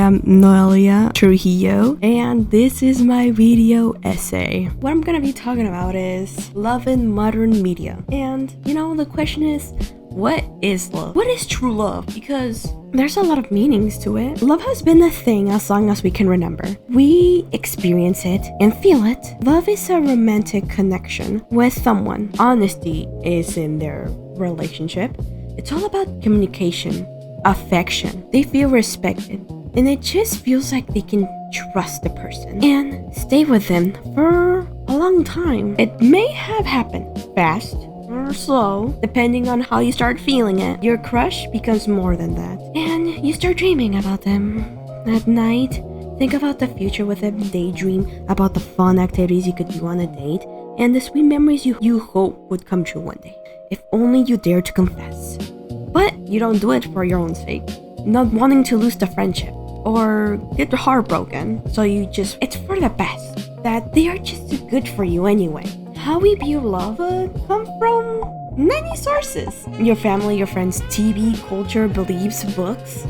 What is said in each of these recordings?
am Noelia Trujillo, and this is my video essay. What I'm gonna be talking about is love in modern media. And the question is, what is love? What is true love? Because there's a lot of meanings to it. Love has been a thing as long as we can remember. We experience it and feel it. Love is a romantic connection with someone. Honesty is in their relationship. It's all about communication, affection. They feel respected, and it just feels like they can trust the person and stay with them for a long time. It may have happened fast or slow, depending on how you start feeling it. Your crush becomes more than that, and you start dreaming about them at night. Think about the future with them, daydream about the fun activities you could do on a date, and the sweet memories you hope would come true one day, if only you dare to confess. But you don't do it for your own sake, not wanting to lose the friendship or get your heart broken, so it's for the best, that they are just too good for you anyway. How we view love come from many sources. Your family, your friends, TV, culture, beliefs, books.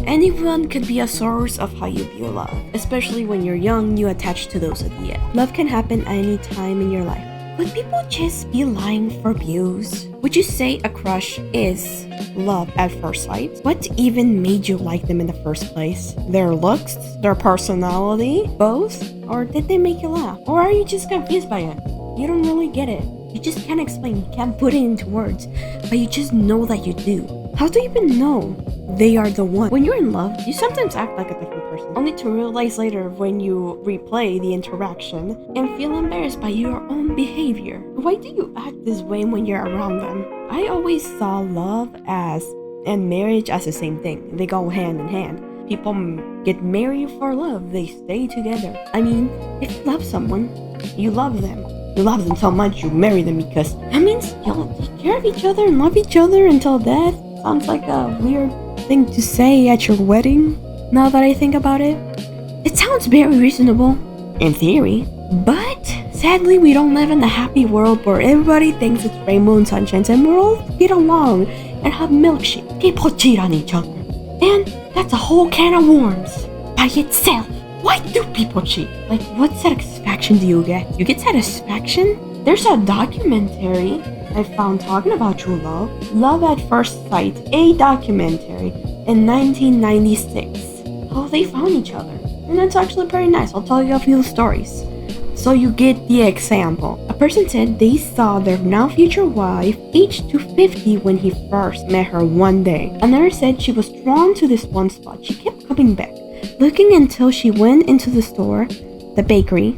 Anyone could be a source of how you view love. Especially when you're young, you attach to those ideas. Love can happen any time in your life. Would people just be lying for views? Would you say a crush is love at first sight? What even made you like them in the first place? Their looks? Their personality? Both? Or did they make you laugh? Or are you just confused by it? You don't really get it. You just can't explain, you can't put it into words, but you just know that you do. How do you even know they are the one? When you're in love, you sometimes act like a different person, only to realize later when you replay the interaction and feel embarrassed by your own behavior. Why do you act this way when you're around them? I always saw love and marriage as the same thing. They go hand in hand. People get married for love, they stay together. I mean, if you love someone, you love them. You love them so much, you marry them, because that means you'll take care of each other and love each other until death. Sounds like a weird thing to say at your wedding. Now that I think about it, it sounds very reasonable, in theory. But sadly, we don't live in a happy world where everybody thinks it's rainbow and sunshine and we're all get along and have milkshake. People cheat on each other, and that's a whole can of worms by itself. Why do people cheat? Like, what satisfaction do you get? You get satisfaction? There's a documentary I found talking about true love. Love at First Sight, a documentary in 1996. How they found each other. And it's actually pretty nice. I'll tell you a few stories, so you get the example. A person said they saw their now future wife aged to 50 when he first met her one day. Another said she was drawn to this one spot. She kept coming back, looking until she went into the store, the bakery,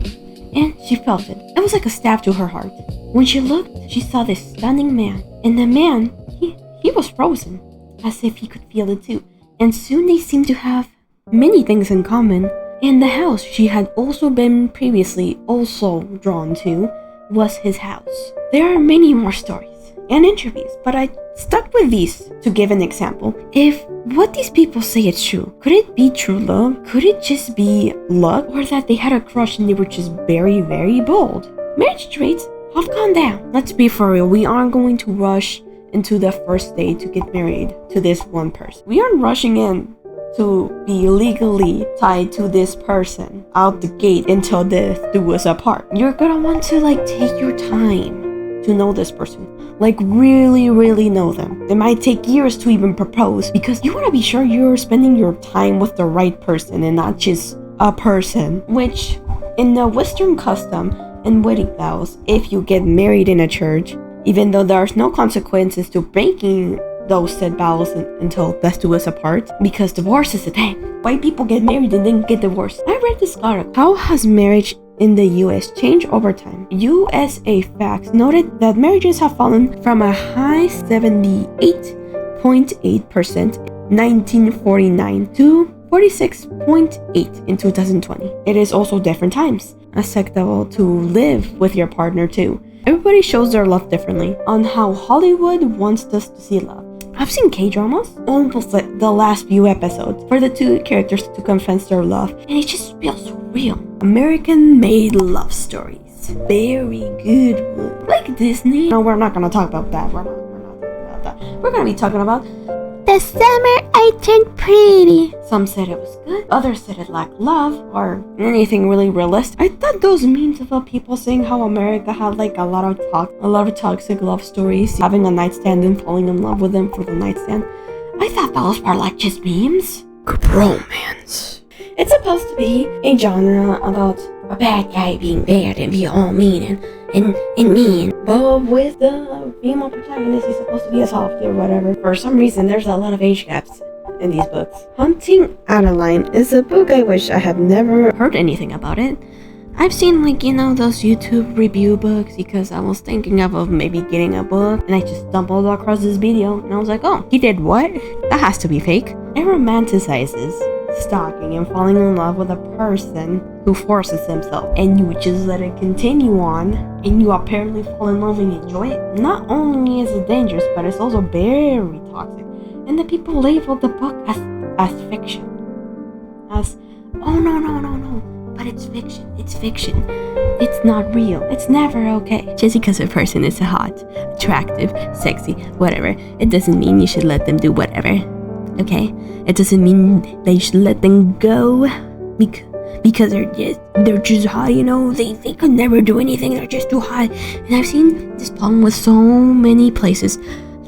and she felt it. It was like a stab to her heart. When she looked, she saw this stunning man. And the man, he was frozen, as if he could feel it too. And soon they seemed to have many things in common. And the house she had also been previously also drawn to was his house. There are many more stories and interviews, but I stuck with these to give an example. If what these people say is true, could it be true love? Could it just be luck? Or that they had a crush and they were just very, very bold? Marriage rates have gone down. Let's be for real, we aren't going to rush into the first date to get married to this one person. We aren't rushing in to be legally tied to this person out the gate until death do us apart. You're gonna want to take your time to know this person. Really, really know them. It might take years to even propose, because you want to be sure you're spending your time with the right person and not just a person. Which, in the Western custom and wedding vows, if you get married in a church, even though there's no consequences to breaking those said vows until death do us apart, because divorce is a thing. Why people get married and then get divorced? I read this article. How has marriage in the US changed over time? USA Facts noted that marriages have fallen from a high 78.8% 1949 to 46.8 in 2020. It is also different times. Acceptable to live with your partner too. Everybody shows their love differently on how Hollywood wants us to see love. I've seen K-dramas, almost the last few episodes, for the two characters to confess their love, and it just feels real. American-made love stories. Very good one. Like Disney. No, we're not gonna talk about that. We're not talking about that. We're gonna be talking about the the summer I turned pretty. Some said it was good, others said it lacked love, or anything really realistic. I thought those memes about people saying how America had like a lot of toxic love stories, having a nightstand and falling in love with them for the nightstand. I thought those were like just memes. Romance. It's supposed to be a genre about a bad guy being bad and be all mean and mean. But with the female protagonist, he's supposed to be a softie or whatever. For some reason, there's a lot of age gaps in these books. Hunting Adeline is a book I wish I had never heard anything about it. I've seen those YouTube review books because I was thinking of maybe getting a book, and I just stumbled across this video and I was like, oh, he did what? That has to be fake. It romanticizes stalking and falling in love with a person who forces himself, and you just let it continue on, and you apparently fall in love and enjoy it. Not only is it dangerous, but it's also very toxic, and the people label the book as fiction, as oh no, but it's fiction, it's not real, it's never okay. Just because a person is hot, attractive, sexy, whatever, it doesn't mean you should let them do whatever. Okay, it doesn't mean that you should let them go because they're just hot. They could never do anything. They're just too hot. And I've seen this problem with so many places,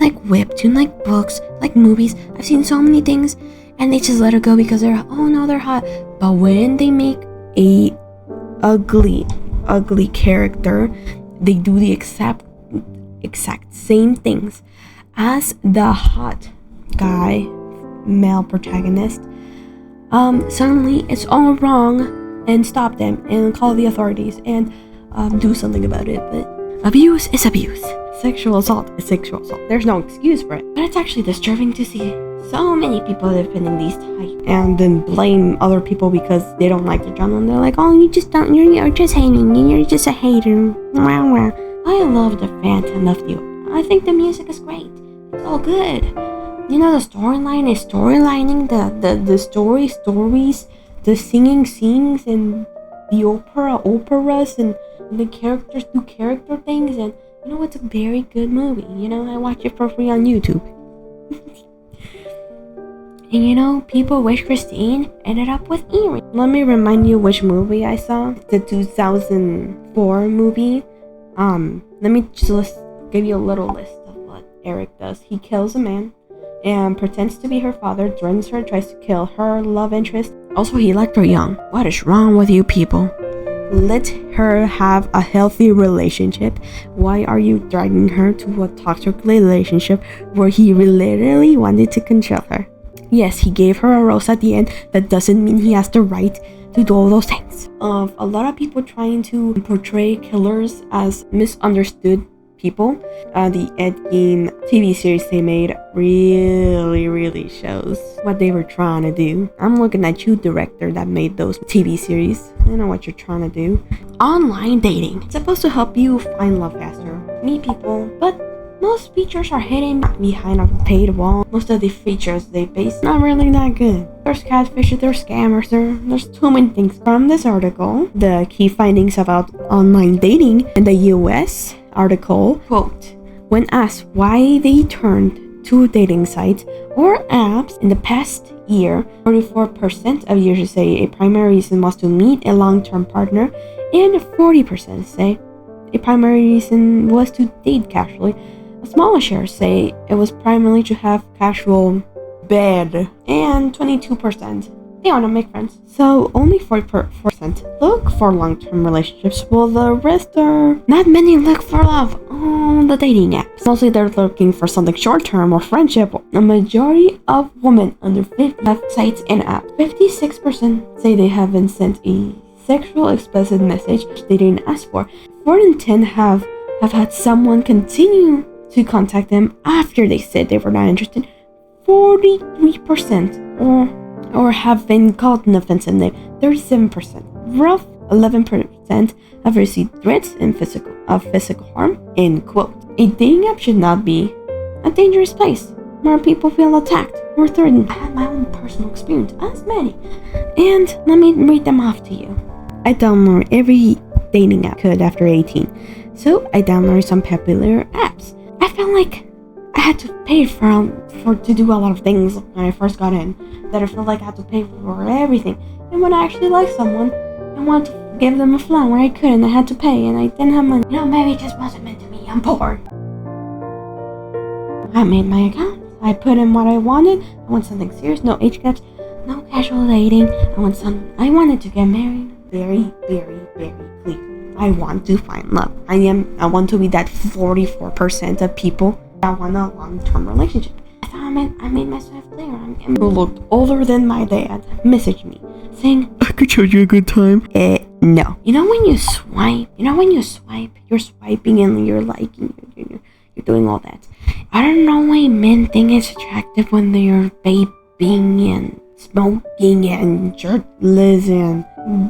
like webtoon, like books, like movies. I've seen so many things, and they just let it go because they're hot. But when they make a ugly character, they do the exact same things as the hot guy male protagonist. Suddenly it's all wrong, and stop them and call the authorities and do something about it. But abuse is abuse. Sexual assault is sexual assault. There's no excuse for it. But it's actually disturbing to see so many people defending these types and then blame other people because they don't like the genre, and they're like, oh, you're just hating, you're just a hater. I love the rant and love the opera. I think the music is great. It's all good. The storyline is storylining, the stories, the scenes, and the operas, and the characters do character things, and it's a very good movie. I watch it for free on YouTube. And people wish Christine ended up with earrings. Let me remind you which movie I saw. The 2004 movie. Let me just give you a little list of what Eric does. He kills a man and pretends to be her father, threatens her, tries to kill her love interest. Also, he liked her young. What is wrong with you people? Let her have a healthy relationship. Why are you dragging her to a toxic relationship where he literally wanted to control her? Yes, he gave her a rose at the end. That doesn't mean he has the right to do all those things. A lot of people trying to portray killers as misunderstood people. The Ed Gein TV series they made really shows what they were trying to do. I'm looking at you, director, that made those TV series. I know what you're trying to do. Online dating. It's supposed to help you find love faster, meet people, but most features are hidden behind a paid wall. Most of the features they base not really that good. There's catfishes, there's scammers, there's too many things. From this article, the key findings about online dating in the US article, quote, when asked why they turned to dating sites or apps in the past year, 44% of users say a primary reason was to meet a long-term partner, and 40% say a primary reason was to date casually. A smaller share say it was primarily to have casual bed, and 22% they want to make friends. So only 4% look for long-term relationships, while the rest are not many look for love on the dating apps. Mostly they're looking for something short-term or friendship. A majority of women under 50 have sites and apps. 56% say they haven't sent a sexual explicit message they didn't ask for. 4 in 10 have had someone continue to contact them after they said they were not interested. 43% or have been called an offensive name. 37%. Rough 11% have received threats and physical harm. End quote. A dating app should not be a dangerous place where people feel attacked or threatened. I had my own personal experience, as many, and let me read them off to you. I download every dating app could after 18, so I downloaded some popular apps. I felt like I had to pay for to do a lot of things when I first got in. That I felt like I had to pay for everything. And when I actually liked someone, I wanted to give them a flower. I couldn't. I had to pay, and I didn't have money. Maybe it just wasn't meant to be. I'm poor. I made my account. I put in what I wanted. I want something serious. No age gaps. No casual dating. I wanted to get married. Very, very, very clear. I want to find love. I want to be that 44% of people that want a long-term relationship. I made myself clear. Who looked older than my dad messaged me saying, I could show you a good time. No. You know when you swipe, you're swiping and you're liking, you're doing all that. I don't know why men think it's attractive when they're vaping and smoking and shirtless and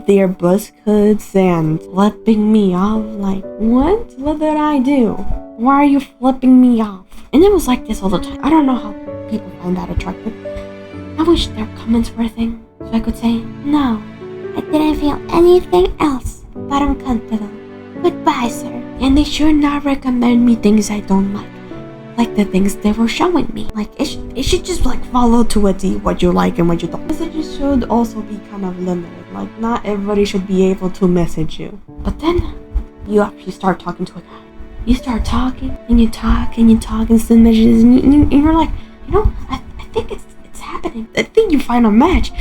their buzz cuts and flipping me off. Like, what? What did I do? Why are you flipping me off? And it was like this all the time. I don't know how people find that attractive. I wish their comments were a thing, so I could say, no, I didn't feel anything else but uncomfortable. Goodbye, sir. And they should not recommend me things I don't like the things they were showing me. Like, it should just like follow to a T what you like and what you don't. Messages should also be kind of limited. Like, not everybody should be able to message you. But then you actually start talking to a guy. You start talking and you talk and you talk and send messages and you're like, I think it's happening. I think you find a match.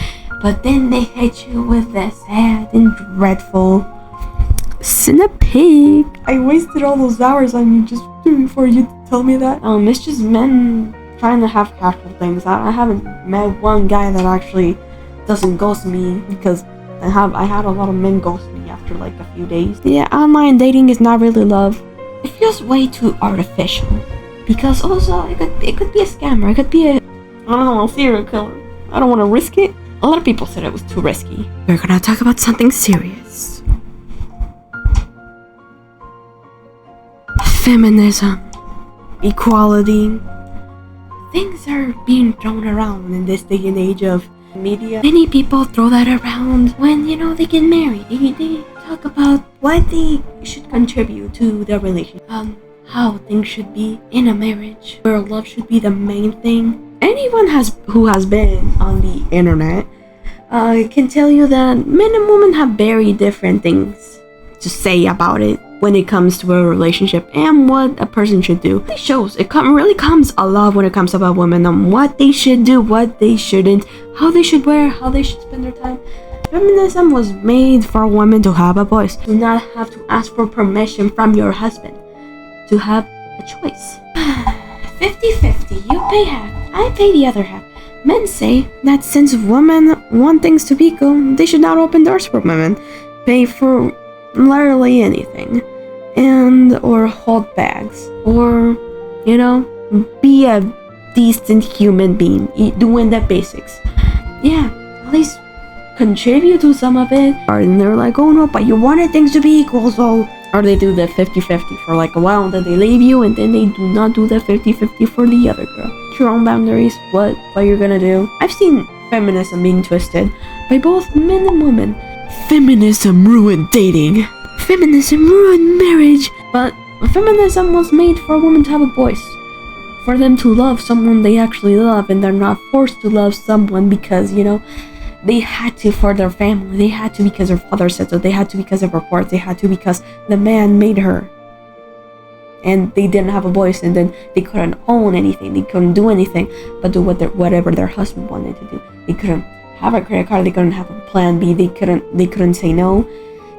But then they hit you with the sad and dreadful send a pig. I wasted all those hours on you just for you to tell me that. It's just men trying to have casual things. I haven't met one guy that actually doesn't ghost me, because I had a lot of men ghost me after like a few days. Yeah, online dating is not really love. It feels way too artificial, because also it could be a scammer. It could be a serial killer. I don't want to risk it. A lot of people said it was too risky. We're gonna talk about something serious. Feminism, equality. Things are being thrown around in this day and age of media. Many people throw that around when, they get married. They talk about what they should contribute to their relationship. How things should be in a marriage, where love should be the main thing. Anyone who has been on the internet can tell you that men and women have very different things to say about it when it comes to a relationship and what a person should do. It shows. It really comes a lot when it comes about women on what they should do, what they shouldn't, how they should wear, how they should spend their time. Feminism was made for women to have a voice, to not have to ask for permission from your husband, to have a choice. 50-50, you pay half, I pay the other half. Men say that since women want things to be equal, they should not open doors for women, pay for literally anything, or hold bags, or be a decent human being, doing the basics. Yeah, at least contribute to some of it. And they're like, oh no, but you wanted things to be equal, so. Or they do the 50-50 for like a while, and then they leave you, and then they do not do the 50-50 for the other girl. Your own boundaries, what you're gonna do. I've seen feminism being twisted by both men and women. Feminism ruined dating. Feminism ruined marriage. But feminism was made for women to have a voice, for them to love someone they actually love, and they're not forced to love someone because, they had to for their family. They had to because their father said so. They had to because of reports. They had to because the man made her. And they didn't have a voice, and then they couldn't own anything. They couldn't do anything but do whatever their husband wanted to do. They couldn't have a credit card. They couldn't have a plan B. They couldn't say no,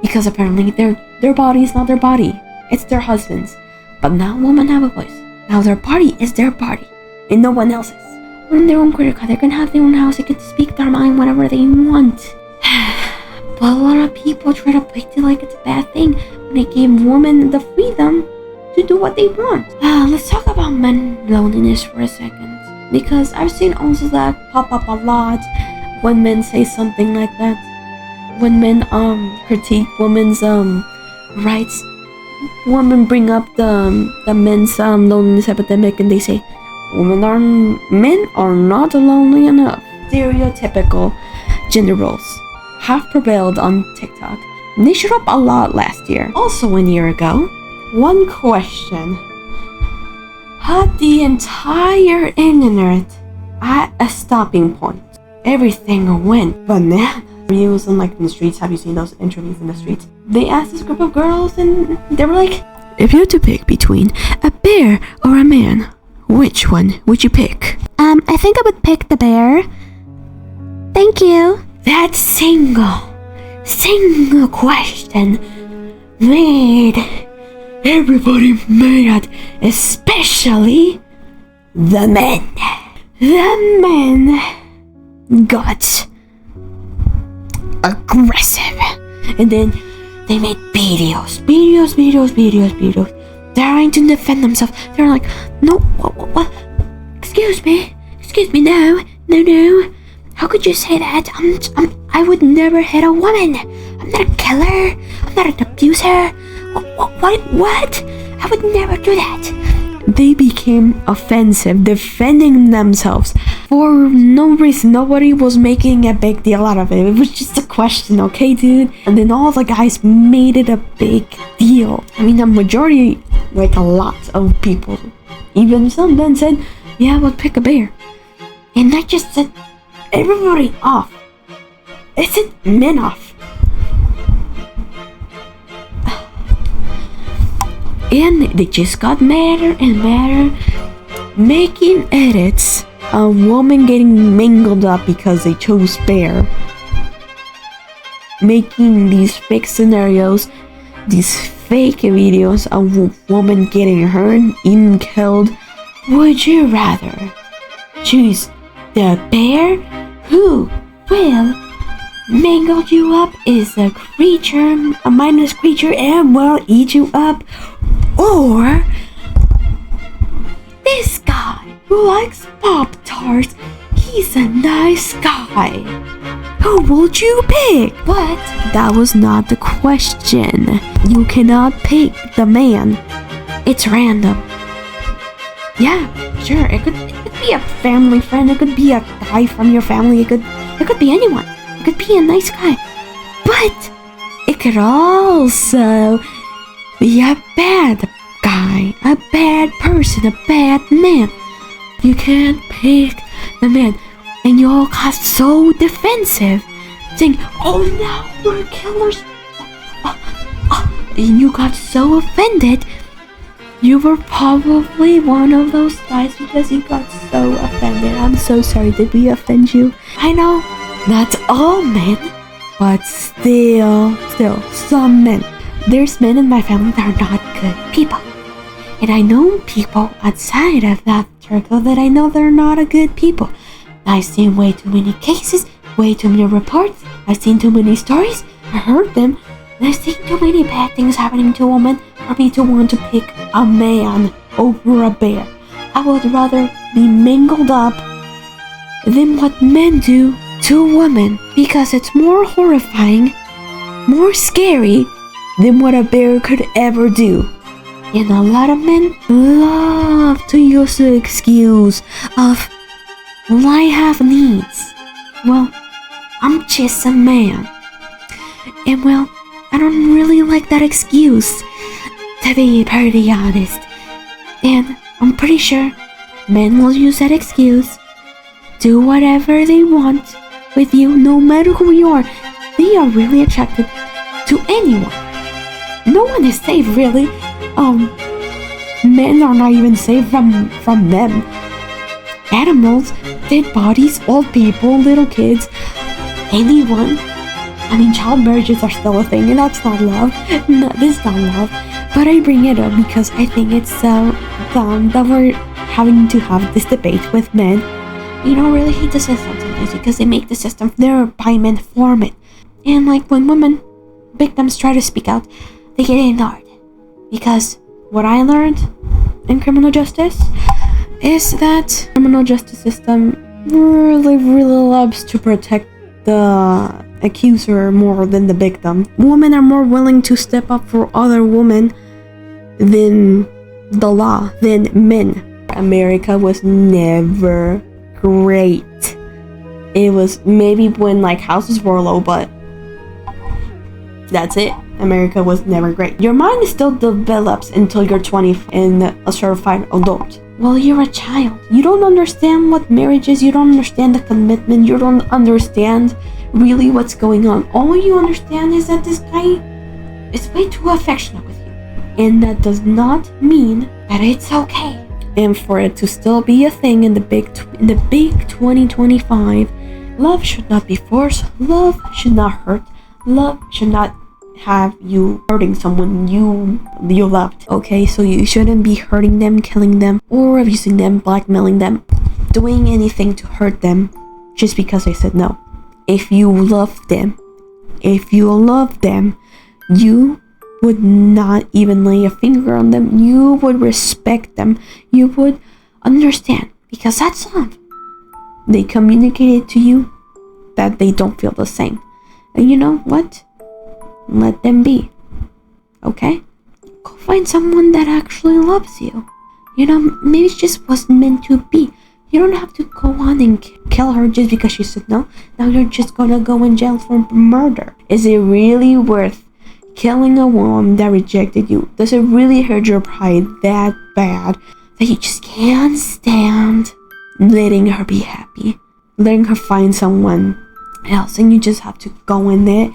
because apparently their body is not their body. It's their husband's. But now women have a voice. Now their body is their body, and no one else's. On their own credit card, they can have their own house. They can speak their mind whenever they want. But a lot of people try to play it like it's a bad thing when they give women the freedom to do what they want. Let's talk about men loneliness for a second, because I've seen also that pop up a lot when men say something like that. When men critique women's rights, women bring up the men's loneliness epidemic, and they say men are not lonely enough. Stereotypical gender roles have prevailed on TikTok. They showed up a lot last year. Also, 1 year ago. One question. put the entire internet at a stopping point. Everything went bananas. Reviews in the streets. Have you seen those interviews in the streets? They asked this group of girls and they were like, if you had to pick between a bear or a man, which one would you pick? I think I would pick the bear. Thank you. That single question made everybody mad, especially the men. The men got aggressive, and then they made videos, trying to defend themselves. They're like, no, what? Excuse me, no. How could you say that? I would never hit a woman. I'm not a killer. I'm not an abuser. What? I would never do that. They became offensive, defending themselves for no reason. Nobody was making a big deal out of it. It was just a question, okay, dude? And then all the guys made it a big deal. I mean, a majority, a lot of people, even some men said, yeah, I would pick a bear. And that just set everybody off. It set men off. And they just got madder and madder, making edits of women getting mangled up because they chose bear, making these fake scenarios, these fake videos of women getting hurt, even killed. Would you rather choose the bear who will mangle you up, is a mindless creature and will eat you up, or this guy who likes Pop-Tarts? He's a nice guy. Who would you pick? But that was not the question. You cannot pick the man. It's random. Yeah, sure. It could be a family friend. It could be a guy from your family. It could be anyone. It could be a nice guy. But it could also be a bad guy, a bad person, a bad man. You can't pick the man. And you all got so defensive, saying, oh no, we're killers. And you got so offended. You were probably one of those guys because you got so offended. I'm so sorry, did we offend you? I know, not all men, but still, some men. There's men in my family that are not good people. And I know people outside of that circle that I know they're not a good people. I've seen way too many cases, way too many reports. I've seen too many stories. I heard them. And I've seen too many bad things happening to a woman for me to want to pick a man over a bear. I would rather be mangled up than what men do to women, because it's more horrifying, more scary than what a bear could ever do. And a lot of men love to use the excuse of, well, I have needs. Well, I'm just a man. And well, I don't really like that excuse, to be pretty honest. And I'm pretty sure men will use that excuse, do whatever they want with you, no matter who you are. They are really attracted to anyone. No one is safe, really. Men are not even safe from them. Animals, dead bodies, old people, little kids, anyone. I mean, child marriages are still a thing, and that's not love. No, this is not love. But I bring it up because I think it's so dumb that we're having to have this debate with men. You don't really hate the system sometimes because they make the system there by men for men. And when women, victims try to speak out, they get ignored. Because what I learned in criminal justice is that criminal justice system really loves to protect the accuser more than the victim. Women are more willing to step up for other women than the law, than men. America was never great. It was maybe when houses were low, but that's it. America was never great. Your mind still develops until you're 20 and a certified adult. Well, you're a child. You don't understand what marriage is. You don't understand the commitment. You don't understand really what's going on. All you understand is that this guy is way too affectionate with you. And that does not mean that it's okay. And for it to still be a thing in the big 2025, love should not be forced. Love should not hurt. Love should not have you hurting someone you loved. Okay, so you shouldn't be hurting them, killing them, or abusing them, blackmailing them, doing anything to hurt them just because they said no. If you love them, you would not even lay a finger on them. You would respect them. You would understand, because that's love. They communicated to you that they don't feel the same. And you know what? Let them be. Okay? Go find someone that actually loves you. You know, maybe it just wasn't meant to be. You don't have to go on and kill her just because she said no. Now you're just gonna go in jail for murder. Is it really worth killing a woman that rejected you? Does it really hurt your pride that bad that you just can't stand letting her be happy, letting her find someone else, and you just have to go in there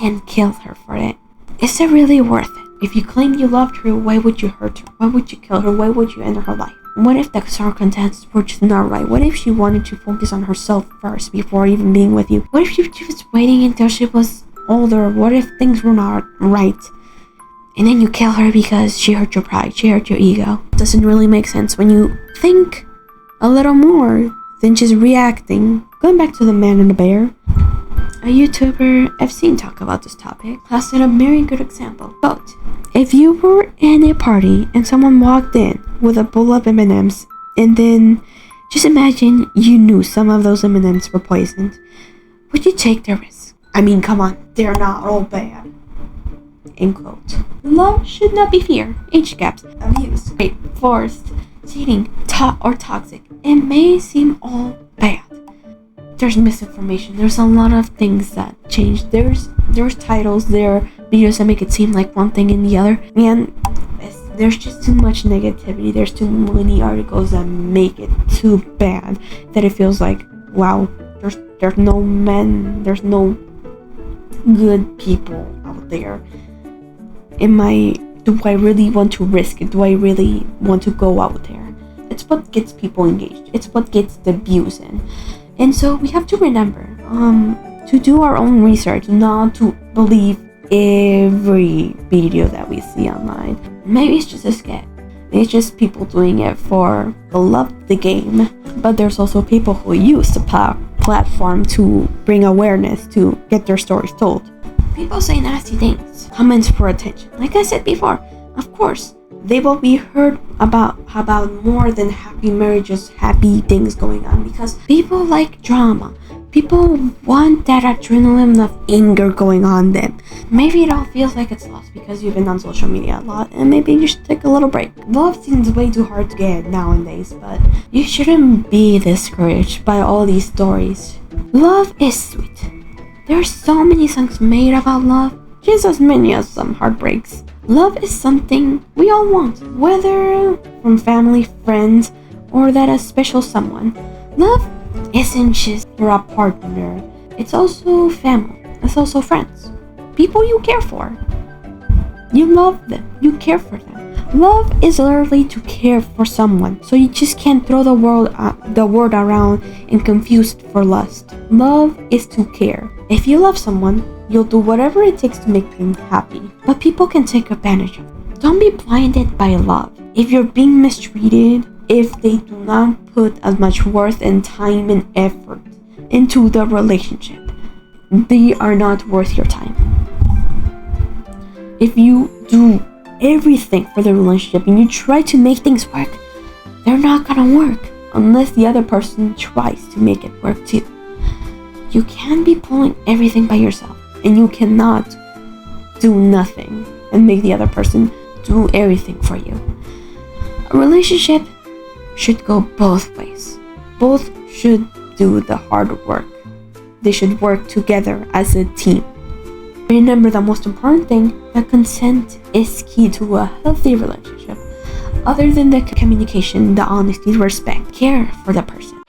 and kill her for it? Is it really worth it? If you claim you loved her, why would you hurt her? Why would you kill her? Why would you end her life? What if the circumstances were just not right? What if she wanted to focus on herself first before even being with you? What if she was waiting until she was older? What if things were not right? And then you kill her because she hurt your pride, she hurt your ego. It doesn't really make sense when you think a little more than just reacting. Going back to the man and the bear, a YouTuber I've seen talk about this topic has a very good example. Quote, if you were in a party and someone walked in with a bowl of M&Ms, and then just imagine you knew some of those M&Ms were poisoned, would you take the risk? I mean, come on, they're not all bad. End quote. Love should not be fear, age gaps, abuse, rape, forced, cheating, or toxic. It may seem all bad. There's misinformation. There's a lot of things that change. There's titles, there are videos that make it seem like one thing and the other. And there's just too much negativity. There's too many articles that make it too bad that it feels like, wow, there's no men, there's no good people out there. Do I really want to risk it? Do I really want to go out there? It's what gets people engaged. It's what gets the views in. And so we have to remember to do our own research, not to believe every video that we see online. Maybe it's just a skit. It's just people doing it for the love of the game. But there's also people who use the platform to bring awareness, to get their stories told. People say nasty things, comments for attention. Like I said before, of course, they will be heard about more than happy marriages, happy things going on, because people like drama. People want that adrenaline of anger going on them. Maybe it all feels like it's lost because you've been on social media a lot, and maybe you should take a little break. Love seems way too hard to get nowadays, but you shouldn't be discouraged by all these stories. Love is sweet. There's so many songs made about love, just as many as some heartbreaks. Love is something we all want, whether from family, friends, or that a special someone. Love isn't just for a partner. It's also family. It's also friends. People you care for. You love them. You care for them. Love is literally to care for someone. So you just can't throw the word around and confused for lust. Love is to care. If you love someone, you'll do whatever it takes to make them happy. But people can take advantage of it. Don't be blinded by love. If you're being mistreated, if they do not put as much worth and time and effort into the relationship, they are not worth your time. If you do everything for the relationship and you try to make things work, they're not gonna work unless the other person tries to make it work too. You can't be pulling everything by yourself, and you cannot do nothing and make the other person do everything for you. A relationship should go both ways. Both should do the hard work. They should work together as a team. Remember the most important thing, that consent is key to a healthy relationship. Other than the communication, the honesty, the respect, care for the person.